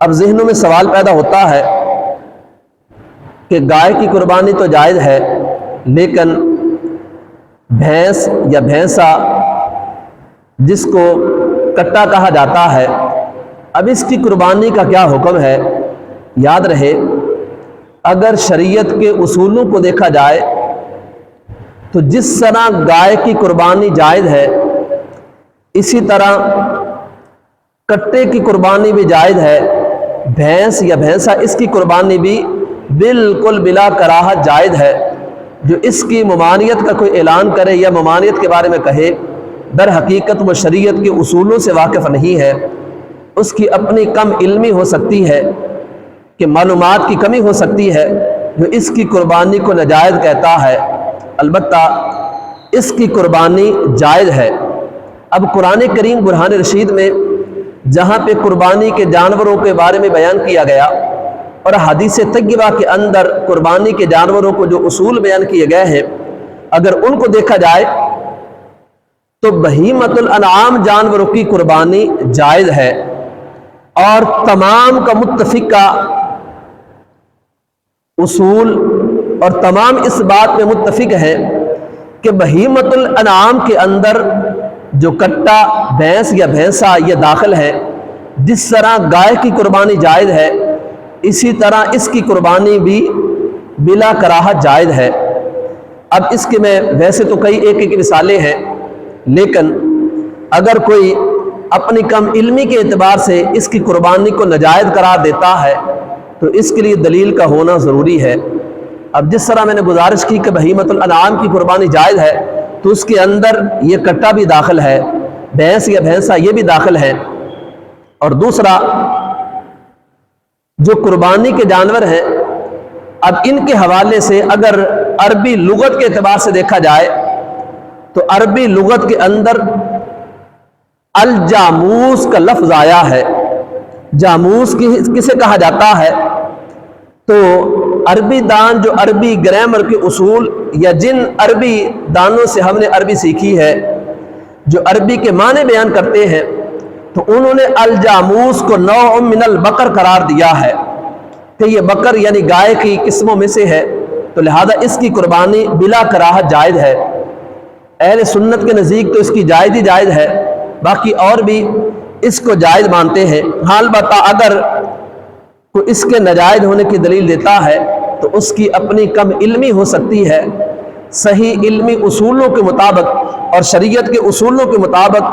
اب ذہنوں میں سوال پیدا ہوتا ہے کہ گائے کی قربانی تو جائز ہے، لیکن بھینس یا بھینسا جس کو کٹا کہا جاتا ہے، اب اس کی قربانی کا کیا حکم ہے؟ یاد رہے، اگر شریعت کے اصولوں کو دیکھا جائے تو جس طرح گائے کی قربانی جائز ہے، اسی طرح کٹے کی قربانی بھی جائز ہے۔ بھینس یا بھینسا اس کی قربانی بھی بالکل بلا کراہت جائز ہے۔ جو اس کی ممانعت کا کوئی اعلان کرے یا ممانعت کے بارے میں کہے، در حقیقت وہ شریعت کے اصولوں سے واقف نہیں ہے، اس کی اپنی کم علمی ہو سکتی ہے کہ معلومات کی کمی ہو سکتی ہے، جو اس کی قربانی کو ناجائز کہتا ہے۔ البتہ اس کی قربانی جائز ہے۔ اب قرآن کریم برہان رشید میں جہاں پہ قربانی کے جانوروں کے بارے میں بیان کیا گیا، اور حدیث طیبہ کے اندر قربانی کے جانوروں کو جو اصول بیان کیے گئے ہیں، اگر ان کو دیکھا جائے تو بہیمۃ الانعام جانوروں کی قربانی جائز ہے، اور تمام کا متفقہ اصول اور تمام اس بات میں متفق ہے کہ بہیمۃ الانعام کے اندر جو کٹا، بھینس یا بھینسا یہ داخل ہے۔ جس طرح گائے کی قربانی جائز ہے، اسی طرح اس کی قربانی بھی بلا کراہت جائز ہے۔ اب اس کے میں ویسے تو کئی ایک مثالیں ہیں، لیکن اگر کوئی اپنی کم علمی کے اعتبار سے اس کی قربانی کو ناجائز قرار دیتا ہے تو اس کے لیے دلیل کا ہونا ضروری ہے۔ اب جس طرح میں نے گزارش کی کہ بہیمۃ الانعام کی قربانی جائز ہے، تو اس کے اندر یہ کٹا بھی داخل ہے، بھینس یا بھینسا یہ بھی داخل ہے۔ اور دوسرا، جو قربانی کے جانور ہیں، اب ان کے حوالے سے اگر عربی لغت کے اعتبار سے دیکھا جائے تو عربی لغت کے اندر الجاموس کا لفظ آیا ہے۔ جاموس کسے کہا جاتا ہے؟ تو عربی دان جو عربی گرامر کے اصول یا جن عربی دانوں سے ہم نے عربی سیکھی ہے، جو عربی کے معنی بیان کرتے ہیں، تو انہوں نے الجاموس کو نوع من البقر قرار دیا ہے کہ یہ بکر یعنی گائے کی قسموں میں سے ہے، تو لہذا اس کی قربانی بلا کراہت جائز ہے۔ اہل سنت کے نزدیک تو اس کی جائز ہی جائز ہے، باقی اور بھی اس کو جائز مانتے ہیں۔ ہاں البتہ اگر کوئی اس کے ناجائز ہونے کی دلیل دیتا ہے تو اس کی اپنی کم علمی ہو سکتی ہے۔ صحیح علمی اصولوں کے مطابق اور شریعت کے اصولوں کے مطابق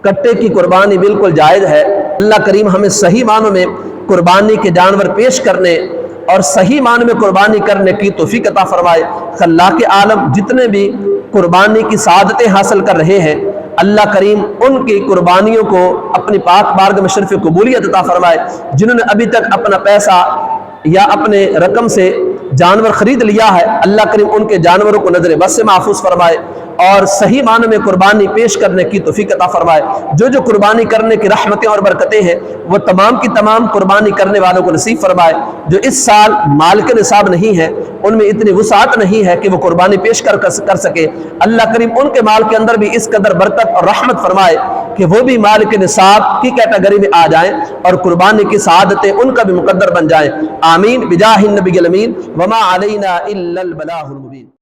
کٹے کی قربانی بالکل جائز ہے۔ اللہ کریم ہمیں صحیح معنوں میں قربانی کے جانور پیش کرنے اور صحیح معنوں میں قربانی کرنے کی توفیق عطا فرمائے۔ خلاق عالم جتنے بھی قربانی کی سعادتیں حاصل کر رہے ہیں، اللہ کریم ان کی قربانیوں کو اپنی پاک بارگاہ میں شرف قبولیت عطا فرمائے۔ جنہوں نے ابھی تک اپنا پیسہ یا اپنے رقم سے جانور خرید لیا ہے، اللہ کریم ان کے جانوروں کو نظر بد سے محفوظ فرمائے اور صحیح معنی میں قربانی پیش کرنے کی توفیق عطا فرمائے۔ جو قربانی کرنے کی رحمتیں اور برکتیں ہیں، وہ تمام کی تمام قربانی کرنے والوں کو نصیب فرمائے۔ جو اس سال مال کے نصاب نہیں ہے، ان میں اتنی وسعت نہیں ہے کہ وہ قربانی پیش کر سکے، اللہ کریم ان کے مال کے اندر بھی اس قدر برکت اور رحمت فرمائے کہ وہ بھی مال کے نصاب کی کیٹیگری میں آ جائیں اور قربانی کی سعادتیں ان کا بھی مقدر بن جائیں۔ آمین بجاہ النبی الامین وما علینا الا البلاغ المبین۔